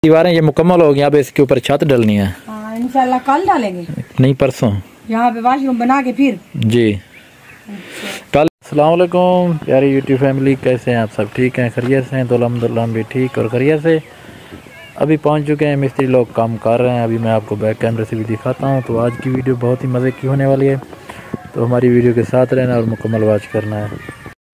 दीवारें ये मुकम्मल हो गई, अब इसके ऊपर छत डलनी है। इंशाल्लाह कल डालेंगे, नहीं परसों, यहाँ पे वॉशरूम बना के फिर जी कल। अस्सलाम वालेकुम प्यारी यूट्यूब फैमिली, कैसे हैं आप सब? ठीक हैं, खैरियत से हैं? तो अल्हम्दुलिल्लाह हम भी ठीक और खैरियत से अभी पहुंच चुके हैं। मिस्त्री लोग काम कर रहे हैं, अभी मैं आपको बैक कैमरे से भी दिखाता हूं। तो आज की वीडियो बहुत ही मज़े की होने वाली है, तो हमारी वीडियो के साथ रहना और मुकम्मल वॉच करना है।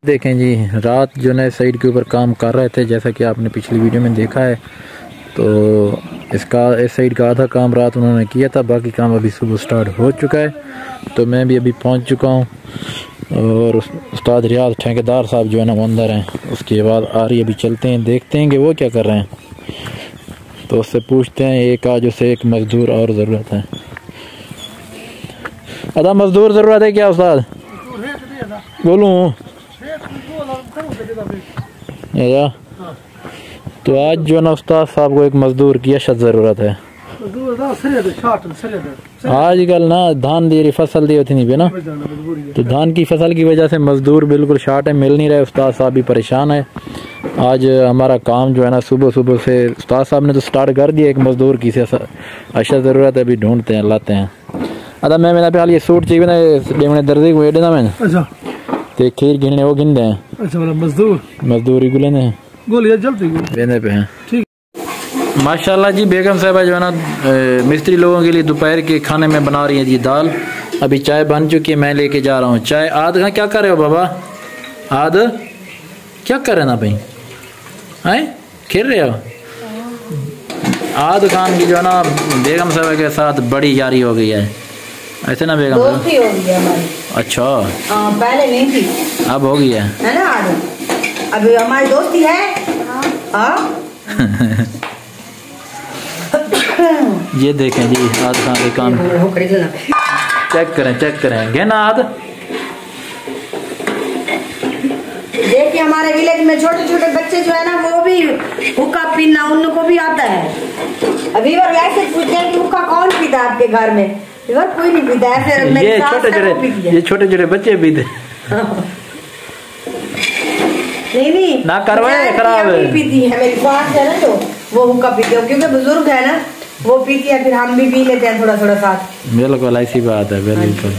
देखें जी, रात जो है साइड के ऊपर काम कर रहे थे, जैसा कि आपने पिछली वीडियो में देखा है। तो इस साइड का आधा काम रात उन्होंने किया था, बाकी काम अभी सुबह स्टार्ट हो चुका है। तो मैं भी अभी पहुंच चुका हूं और उस्ताद रियाज ठेकेदार साहब जो है ना वो अंदर हैं। उसकी आवाज़ आ रही है, अभी चलते हैं देखते हैं कि वो क्या कर रहे हैं। तो उससे पूछते हैं, एक आज उसे एक मजदूर और ज़रूरत है। आधा मजदूर ज़रूरत है क्या उस्ताद? बोलूँ या तो आज जो है ना उस्ताद साहब को एक मजदूर की अशद ज़रूरत है। आजकल ना धान दी फसल दी होती नहीं पे ना, तो धान की फसल की वजह से मजदूर बिल्कुल शार्ट है, मिल नहीं रहे। उस्ताद साहब भी परेशान है। आज हमारा काम जो है ना सुबह सुबह से उस्ताद साहब ने तो स्टार्ट कर दिया, एक मजदूर की अशद ज़रूरत है, अभी ढूंढते हैं लाते हैं। अदा मैं मेरा हाल ये सूट चाहिए ना दर्जी को एडे ना मैंने ते खीर गिनने वो गिनते हैं। अच्छा मजदूरी को लेने लेने पे हैं। ठीक माशाल्लाह जी, बेगम साहबा जो है ना मिस्त्री लोगों के लिए दोपहर के खाने में बना रही है जी दाल। अभी चाय बन चुकी है, मैं लेके जा रहा हूँ चाय। आद खां क्या कर रहे हो बाबा? आद क्या कर रहे ना भाई? हैं खेल रहे हो? आद खान की जो है ना बेगम साहबा के साथ बड़ी यारी हो गई है, ऐसे ना बेगम? दोस्ती हो गई है हमारी। अच्छा पहले नहीं थी, अब हो गई है ना? अभी हमारी दोस्ती है। ये देखें जी आद खान के काम, चेक करें घे आद। देखिए हमारे विलेज में छोटे छोटे बच्चे जो है ना वो भी हुक्का पीना उनको भी आता है। अभी वो ऐसे पूछते हैं कि हुक्का कौन पीता है आपके घर में? कोई नहीं पीता है। ये छोटे छोटे बच्चे पीते नहीं ना करवाए खराब पीती है। मेरी सास है ना तो वो हुक्का पीते हो, क्योंकि बुजुर्ग है ना वो पीती है, फिर हम भी पी लेते हैं थोड़ा थोड़ा साथ। बिल्कुल ऐसी बात है, बिल्कुल।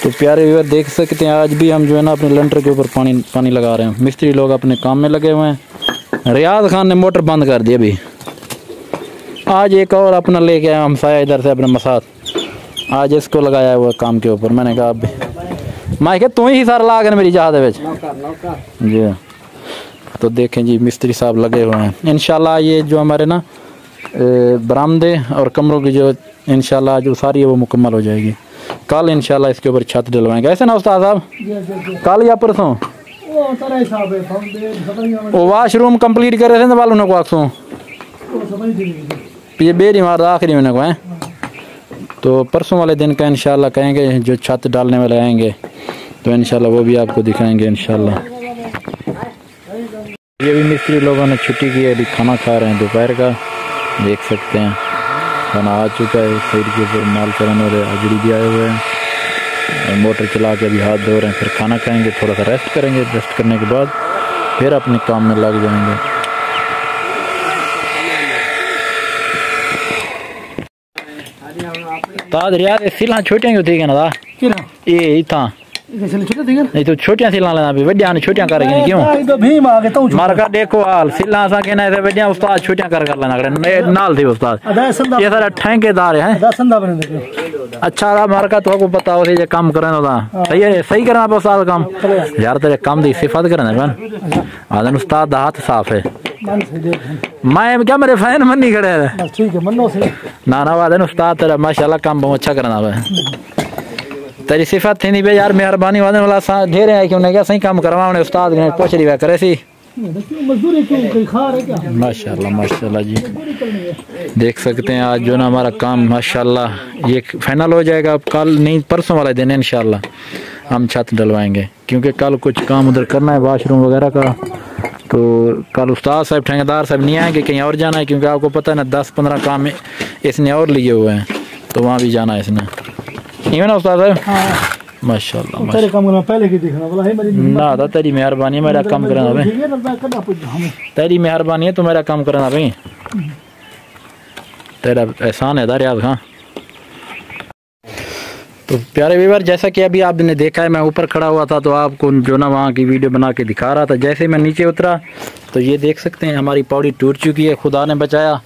तो प्यारे व्यूअर देख सकते हैं, आज भी हम जो है ना अपने लंटर के ऊपर पानी लगा रहे हैं। मिस्त्री लोग अपने काम में लगे हुए हैं। रियाज खान ने मोटर बंद कर दी अभी। आज एक और अपना लेके आया हमसाया इधर से अपने मसाद, आज इसको लगाया हुआ काम के ऊपर। मैंने कहा अभी मैं क्या तू ही सारा लाग मेरी जहाज जी। तो देखें जी मिस्त्री साहब लगे हुए हैं। इंशाल्लाह ये जो हमारे ना बरामदे और कमरों की जो इंशाल्लाह जो सारी है वो मुकम्मल हो जाएगी। कल इंशाल्लाह इसके ऊपर छत डलवाएंगे, ऐसे ना उस्ताद साहब? कल या परसों वो वाशरूम कंप्लीट कर रहे थे वालों ने को आखसों ये बेरी मार आखिरी महीने को है। तो परसों वाले दिन का इंशाल्लाह कहेंगे जो छत डालने वाले आएंगे तो इंशाल्लाह वो भी आपको दिखाएंगे इंशाल्लाह। ये भी मिस्त्री लोगों ने छुट्टी की है, अभी खाना खा रहे हैं दोपहर का। देख सकते हैं खाना आ चुका है। साइड के ऊपर माल चलाने वाले हाजिरी भी आए हुए हैं। मोटर चला के अभी हाथ धो रहे हैं, फिर खाना खाएंगे, थोड़ा सा रेस्ट करेंगे। रेस्ट करने के बाद फिर अपने काम में लग जाएंगे। ताद रियाज सिला छोटियां क्यों थी क्या ना? ये इतना नहीं तो छोटियां सिला लेना भी वड्डियां ने छोटियां करेंगे क्यों? मार का देखो हाल सिला सा के ना ऐसे वड्डियां उस्ताद छोटियां कर लेना करे नाल थी उस्ताद। ये सारा ठेकेदार है। अच्छा मार का तो को पता हो जे काम करना था सही है, सही करना पे उस्ताद काम यार। तेरे काम दी सिफत करना बन आदन उस्ताद दा हाथ साफ है। मैं क्या मेरे फैन मन नहीं खड़े ठीक है मन्नो से ना ना वादन उस्ताद तेरा माशाल्लाह काम बहुत अच्छा करना है। तेरी सिफत थी नहीं बे यार, मेहरबानी वादन वाला सा ढेरे है कि उन्हें क्या सही काम करवाने उस्ताद ने पूछ लिया करे सी। माशाल्लाह माशाल्लाह जी देख सकते हैं आज जो ना हमारा काम माशाल्लाह ये फाइनल हो जाएगा। कल नहीं परसों वाले दिन इंशाल्लाह हम छत डलवाएंगे, क्योंकि कल कुछ काम उधर करना है वाशरूम वगैरह का। तो कल उस्ताद साहब ठेकेदार साहब नहीं आएंगे, कहीं और जाना है, क्योंकि आपको पता है ना 10-15 काम इसने और लिए हुए हैं, तो वहाँ भी जाना है इसने। नहीं ना उस्ताद साहब? माशाल्लाह तेरे काम करना पहले की देखना बोला है मेरी ना था। तेरी मेहरबानी है मेरा काम करना भाई, तेरी मेहरबानी है तो मेरा काम करना भाई। तेरा एहसान है दरिया। हाँ तो प्यारे व्यूअर, जैसा कि अभी आपने देखा है मैं ऊपर खड़ा हुआ था तो आपको जो ना वहाँ की वीडियो बना के दिखा रहा था। जैसे मैं नीचे उतरा तो ये देख सकते हैं हमारी पौड़ी टूट चुकी है, खुदा ने बचाया।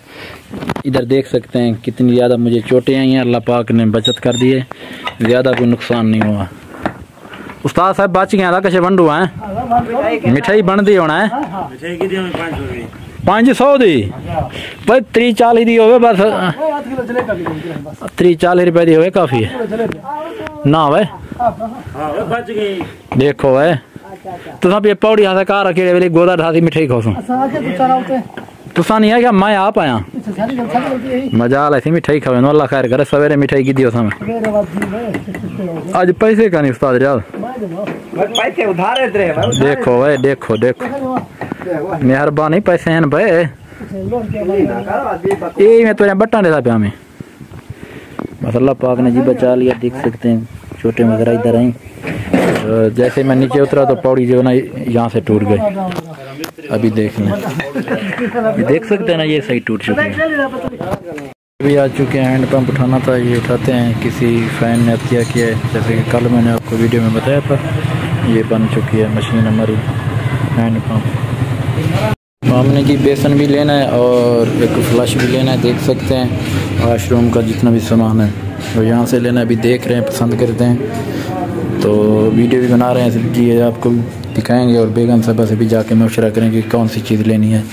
इधर देख सकते हैं कितनी ज़्यादा मुझे चोटें आई हैं, अल्लाह पाक ने बचत कर दी है, ज़्यादा कोई नुकसान नहीं हुआ। उस्ताद साहब बच गए था कशे बंडू हैं, मिठाई बन दी होना है 500 दी बस 30-40 दी हो बस 30-40 रुपए दी हो काफ़ी है ना वे। देखो वे तो सब ये पौड़ी हाथ कार रखे वेले गोदा ढासी मिठाई खाओ तुसा नहीं है क्या मैं आप आया मजा आ ऐसी मिठाई खावे नो अल्लाह खैर करे। सवेरे मिठाई की दियो समय आज पैसे का नहीं उस्ताद यार पैसे उधार है। देखो भाई देखो देखो मेहरबानी पैसे हैं भाई ये मैं तो बट्टा देता पे हमें बस अल्लाह पाक ने जी बचा लिया। देख सकते हैं छोटे वगैरह इधर आई। जैसे मैं नीचे उतरा तो पौड़ी जो ना यहाँ से टूट गई। अभी देख लें देख सकते हैं ना ये सही टूट चुकी है। अभी आ चुके हैं, हैंड पंप उठाना था ये उठाते हैं। किसी फ़ैन ने हत्या किया है जैसे कि कल मैंने आपको वीडियो में बताया था। ये बन चुकी है मशीन हमारी हैंड पंप। हमने जी बेसन भी लेना है और एक फ्लश भी लेना है। देख सकते हैं वाशरूम का जितना भी सामान है वो यहाँ से लेना है। अभी देख रहे हैं पसंद करते हैं तो वीडियो भी बना रहे हैं जी आपको दिखाएंगे और बेगम साहबा से भी जाके मशवरा करेंगे कौन सी चीज़ लेनी है।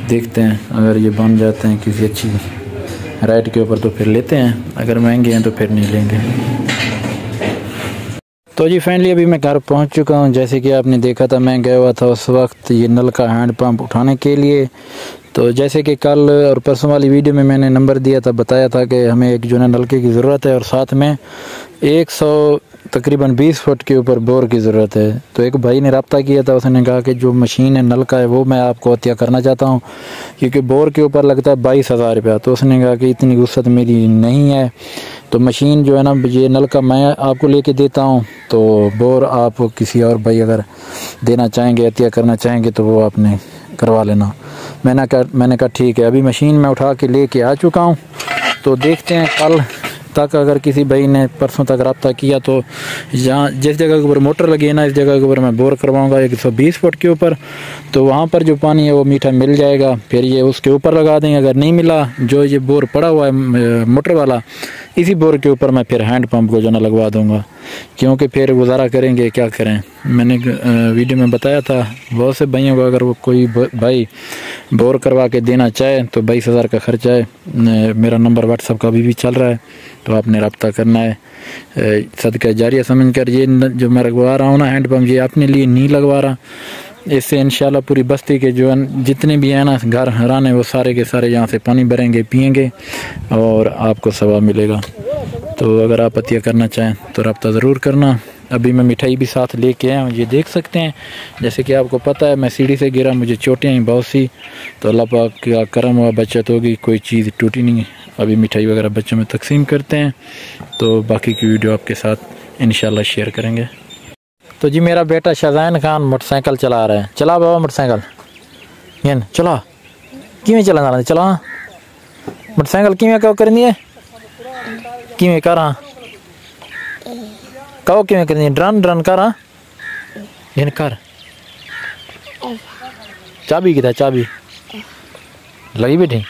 देखते हैं अगर ये बन जाते हैं किसी अच्छी राइट के ऊपर तो फिर लेते हैं, अगर महंगे हैं तो फिर नहीं लेंगे। तो जी फाइनली अभी मैं घर पहुंच चुका हूं। जैसे कि आपने देखा था मैं गया हुआ था उस वक्त ये नल का हैंड पंप उठाने के लिए। तो जैसे कि कल और परसों वाली वीडियो में मैंने नंबर दिया था, बताया था कि हमें एक जो है नलके की ज़रूरत है और साथ में 100 तकरीबन 20 फुट के ऊपर बोर की ज़रूरत है। तो एक भाई ने रब्ता किया था, उसने कहा कि जो मशीन है नल का है वो मैं आपको अतिया करना चाहता हूँ क्योंकि बोर के ऊपर लगता है 22,000 रुपया। तो उसने कहा कि इतनी वुसअत मेरी नहीं है तो मशीन जो है ना ये नल का मैं आपको लेके देता हूँ, तो बोर आप किसी और भाई अगर देना चाहेंगे अतिया करना चाहेंगे तो वो आपने करवा लेना। मैंने कहा ठीक है। अभी मशीन मैं उठा के लेके आ चुका हूँ तो देखते हैं कल तक अगर किसी भाई ने परसों तक रब्ता किया तो जहाँ जिस जगह के ऊपर मोटर लगी है ना इस जगह के ऊपर मैं बोर करवाऊंगा 120 फुट के ऊपर। तो वहाँ पर जो पानी है वो मीठा मिल जाएगा, फिर ये उसके ऊपर लगा देंगे। अगर नहीं मिला जो ये बोर पड़ा हुआ है मोटर वाला इसी बोर के ऊपर मैं फिर हैंड पंप को जो ना लगवा दूंगा क्योंकि फिर गुजारा करेंगे क्या करें। मैंने वीडियो में बताया था बहुत से भाइयों को अगर वो कोई भाई बोर करवा के देना चाहे तो 22,000 का खर्चा है। मेरा नंबर व्हाट्सअप का अभी भी चल रहा है तो आपने रब्ता करना है। सदका जारिया समझ कर ये जो मैं लगवा रहा हूँ ना हैंड पंप ये अपने लिए नहीं लगवा रहा। इससे इंशाल्लाह पूरी बस्ती के जो जितने भी हैं ना घर हराने वो सारे के सारे यहाँ से पानी भरेंगे पिएंगे और आपको सवाब मिलेगा। तो अगर आप अतिया करना चाहें तो रब्ता ज़रूर करना। अभी मैं मिठाई भी साथ लेके आया हूँ, ये देख सकते हैं। जैसे कि आपको पता है मैं सीढ़ी से गिरा, मुझे चोटें आई बहुत सी, तो अल्लाह पाक का करम हुआ बचत होगी, कोई चीज़ टूटी नहीं। अभी मिठाई वगैरह बच्चों में तकसीम करते हैं तो बाकी की वीडियो आपके साथ इंशाल्लाह शेयर करेंगे। तो जी मेरा बेटा शाहजान खान मोटरसाइकिल चला रहा है। चला बाबा मोटरसाइकिल ये चला किमें चला चला मोटरसाइकिल किमें क्या करनी है किमें करा कहो किमें करनी है ड्रन ड्रन करा ये कर चाबी किधर चाबी लगी बैठी।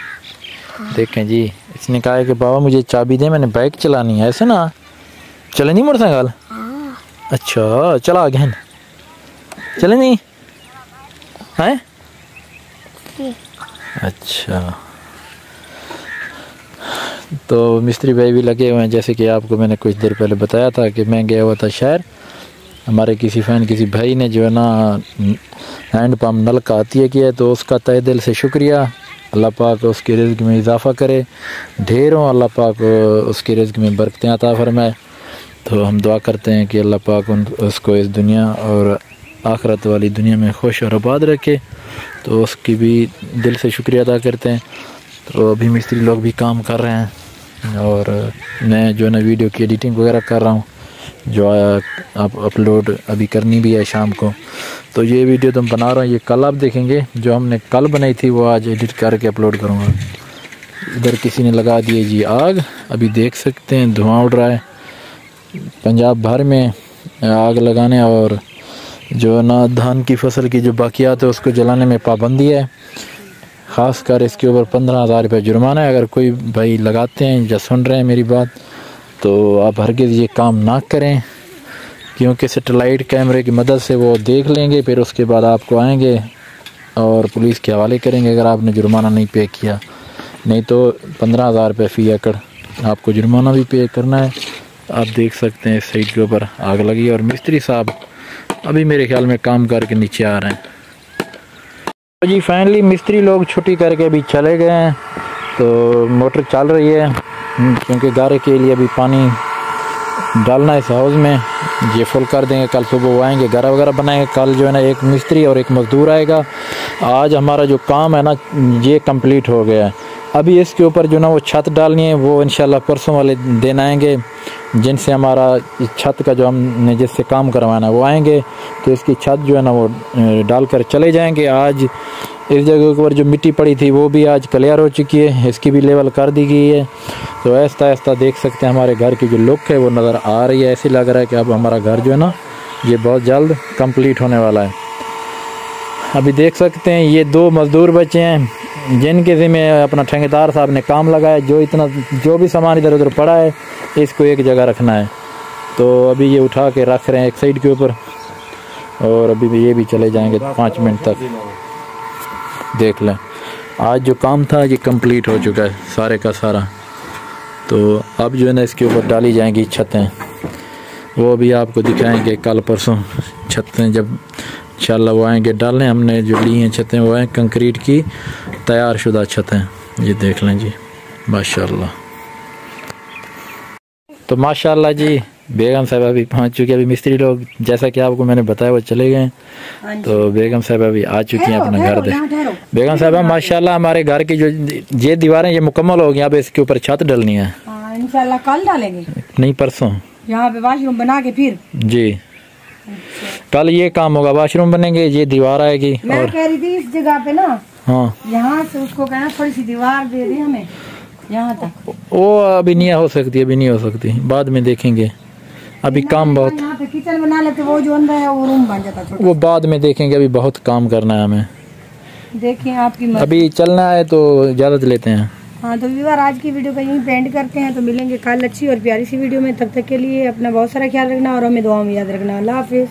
देखें जी इसने कहा है कि बाबा मुझे चाबी दे मैंने बाइक चलानी है ऐसे ना चले नहीं मोटरसाइकिल। अच्छा चला गहन चले नहीं है। अच्छा तो मिस्त्री भाई भी लगे हुए हैं। जैसे कि आपको मैंने कुछ देर पहले बताया था कि मैं गया हुआ था शहर, हमारे किसी फ़ैन किसी भाई ने जो है ना हैंड पंप नल का अतिया किया है तो उसका तहे दिल से शुक्रिया। अल्लाह पाक उसके रिज़्क़ में इजाफ़ा करे ढेरों, अल्लाह पाक उसके रिज़्क़ में बरकतें अता फरमाए। तो हम दुआ करते हैं कि अल्लाह पाक उसको इस दुनिया और आखिरत वाली दुनिया में खुश और आबाद रखे। तो उसकी भी दिल से शुक्रिया अदा करते हैं। तो अभी मिस्त्री लोग भी काम कर रहे हैं और मैं जो है ना वीडियो की एडिटिंग वगैरह कर रहा हूँ जो आप अपलोड अभी करनी भी है शाम को। तो ये वीडियो तो बना रहा हूँ ये कल आप देखेंगे, जो हमने कल बनाई थी वो आज एडिट करके अपलोड करूँगा। इधर किसी ने लगा दिए जी आग। अभी देख सकते हैं धुआं उड़ रहा है। पंजाब भर में आग लगाने और जो ना धान की फसल की जो बाकियात है उसको जलाने में पाबंदी है। ख़ासकर इसके ऊपर 15,000 रुपये जुर्माना है। अगर कोई भाई लगाते हैं या सुन रहे हैं मेरी बात तो आप हरगिज़ ये काम ना करें, क्योंकि सैटेलाइट कैमरे की मदद से वो देख लेंगे, फिर उसके बाद आपको आएंगे और पुलिस के हवाले करेंगे अगर आपने जुर्माना नहीं पे किया। नहीं तो 15,000 रुपये फ़ी एकड़ आपको जुर्माना भी पे करना है। आप देख सकते हैं इस साइड के ऊपर आग लगी और मिस्त्री साहब अभी मेरे ख्याल में काम करके नीचे आ रहे हैं। तो जी फाइनली मिस्त्री लोग छुट्टी करके अभी चले गए हैं, तो मोटर चल रही है क्योंकि गारे के लिए अभी पानी डालना है इस हाउस में। ये फुल कर देंगे, कल सुबह वो आएंगे गारा वगैरह बनाएंगे। कल जो है ना एक मिस्त्री और एक मज़दूर आएगा। आज हमारा जो काम है ना ये कंप्लीट हो गया है। अभी इसके ऊपर जो ना वो छत डालनी है, वो इंशाल्लाह परसों वाले दिन आएंगे, जिनसे हमारा छत का जो हमने जिससे काम करवाना है वो आएंगे, तो इसकी छत जो है ना वो डालकर चले जाएंगे। आज इस जगह के ऊपर जो मिट्टी पड़ी थी वो भी आज क्लियर हो चुकी है, इसकी भी लेवल कर दी गई है। तो ऐसा ऐसा देख सकते हैं हमारे घर की जो लुक है वो नज़र आ रही है। ऐसे लग रहा है कि अब हमारा घर जो है ना ये बहुत जल्द कंप्लीट होने वाला है। अभी देख सकते हैं ये 2 मज़दूर बचे हैं जिनके ज़िम्मे अपना ठेकेदार साहब ने काम लगाया। जो भी सामान इधर उधर पड़ा है इसको एक जगह रखना है, तो अभी ये उठा के रख रहे हैं एक साइड के ऊपर, और अभी ये भी चले जाएंगे 5 मिनट तक। देख लें आज जो काम था ये कंप्लीट हो चुका है सारे का सारा। तो अब जो है ना इसके ऊपर डाली जाएंगी छतें, वो भी आपको दिखाएंगे कल परसों। छतें जब इंशाल्लाह वो आएंगे डालने, हमने जो ली हैं छतें वो हैं कंक्रीट की तैयार शुदा छतें। ये देख लें जी माशाल्लाह। तो माशाल्लाह जी बेगम साहब अभी पहुंच चुके। अभी मिस्त्री लोग जैसा कि आपको मैंने बताया वो चले गए, तो बेगम साहब अभी आ चुकी हैं अपना घर दे। बेगम साहब माशाल्लाह हमारे घर की जो ये दीवारें ये मुकम्मल हो गई, अब इसके ऊपर छत डलनी है। इंशाल्लाह कल डालेंगे, नहीं परसों, यहाँ पे वॉशरूम बना के फिर जी कल ये काम होगा। वॉशरूम बनेंगे, ये दीवार आएगी। मैं और कह रही थी इस जगह पे ना, हाँ यहाँ से उसको कहना थोड़ी सी दीवार दे दी हमें यहाँ तक। वो अभी नहीं हो सकती, अभी नहीं हो सकती, बाद में देखेंगे। अभी काम बहुत, यहाँ पे किचन बना लेते, वो जो अंदर है वो रूम बन जाता छोटा। वो बाद में देखेंगे, अभी बहुत काम करना है हमें। देखिए आपकी मर्जी। अभी चलना है तो इजाज़त लेते हैं। हाँ तो व्यूअर आज की वीडियो का यहीं पेंड करते हैं, तो मिलेंगे कल अच्छी और प्यारी सी वीडियो में। तब तक के लिए अपना बहुत सारा ख्याल रखना और हमें दुआ में याद रखना। अल्लाह हाफिज़।